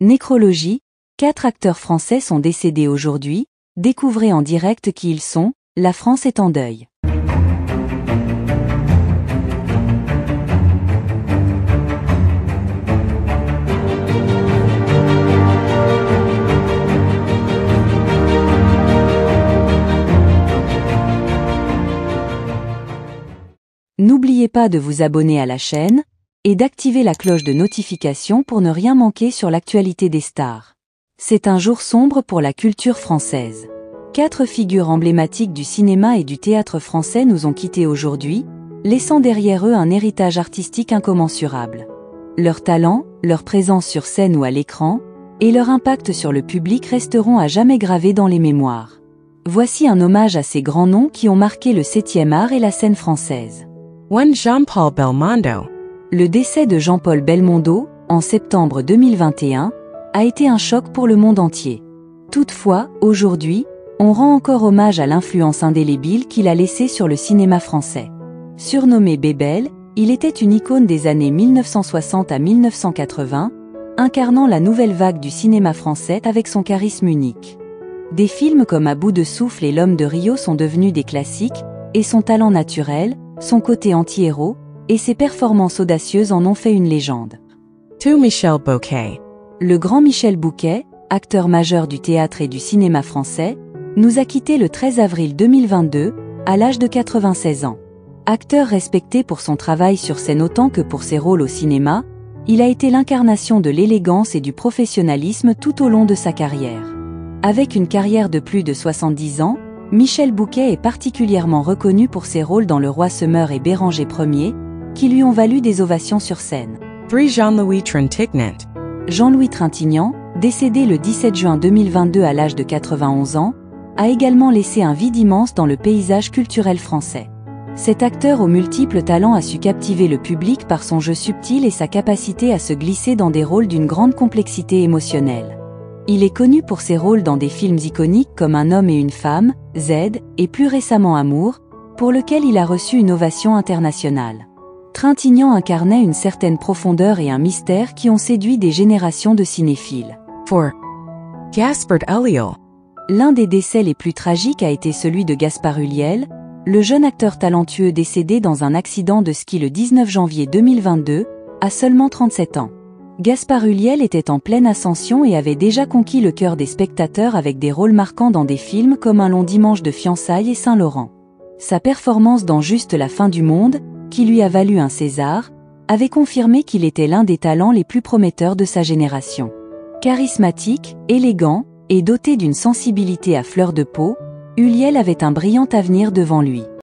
Nécrologie, 4 acteurs français sont décédés aujourd'hui, découvrez en direct qui ils sont, la France est en deuil. N'oubliez pas de vous abonner à la chaîne et d'activer la cloche de notification pour ne rien manquer sur l'actualité des stars. C'est un jour sombre pour la culture française. 4 figures emblématiques du cinéma et du théâtre français nous ont quittés aujourd'hui, laissant derrière eux un héritage artistique incommensurable. Leur talent, leur présence sur scène ou à l'écran, et leur impact sur le public resteront à jamais gravés dans les mémoires. Voici un hommage à ces grands noms qui ont marqué le 7e art et la scène française. 1. Jean-Paul Belmondo. Le décès de Jean-Paul Belmondo, en septembre 2021, a été un choc pour le monde entier. Toutefois, aujourd'hui, on rend encore hommage à l'influence indélébile qu'il a laissée sur le cinéma français. Surnommé Bébel, il était une icône des années 1960 à 1980, incarnant la nouvelle vague du cinéma français avec son charisme unique. Des films comme À bout de souffle et L'homme de Rio sont devenus des classiques, et son talent naturel, son côté anti-héros, et ses performances audacieuses en ont fait une légende. 2. Michel Bouquet. Le grand Michel Bouquet, acteur majeur du théâtre et du cinéma français, nous a quittés le 13 avril 2022, à l'âge de 96 ans. Acteur respecté pour son travail sur scène autant que pour ses rôles au cinéma, il a été l'incarnation de l'élégance et du professionnalisme tout au long de sa carrière. Avec une carrière de plus de 70 ans, Michel Bouquet est particulièrement reconnu pour ses rôles dans Le Roi se meurt et Béranger Ier, qui lui ont valu des ovations sur scène. 3. Jean-Louis Trintignant. Jean-Louis Trintignant, décédé le 17 juin 2022 à l'âge de 91 ans, a également laissé un vide immense dans le paysage culturel français. Cet acteur aux multiples talents a su captiver le public par son jeu subtil et sa capacité à se glisser dans des rôles d'une grande complexité émotionnelle. Il est connu pour ses rôles dans des films iconiques comme Un homme et une femme, Z, et plus récemment Amour, pour lequel il a reçu une ovation internationale. Trintignant incarnait une certaine profondeur et un mystère qui ont séduit des générations de cinéphiles. 4. Gaspard Ulliel. L'un des décès les plus tragiques a été celui de Gaspard Ulliel, le jeune acteur talentueux décédé dans un accident de ski le 19 janvier 2022, à seulement 37 ans. Gaspard Ulliel était en pleine ascension et avait déjà conquis le cœur des spectateurs avec des rôles marquants dans des films comme Un long dimanche de fiançailles et Saint-Laurent. Sa performance dans Juste la fin du monde, qui lui a valu un César, avait confirmé qu'il était l'un des talents les plus prometteurs de sa génération. Charismatique, élégant, et doté d'une sensibilité à fleur de peau, Ulliel avait un brillant avenir devant lui.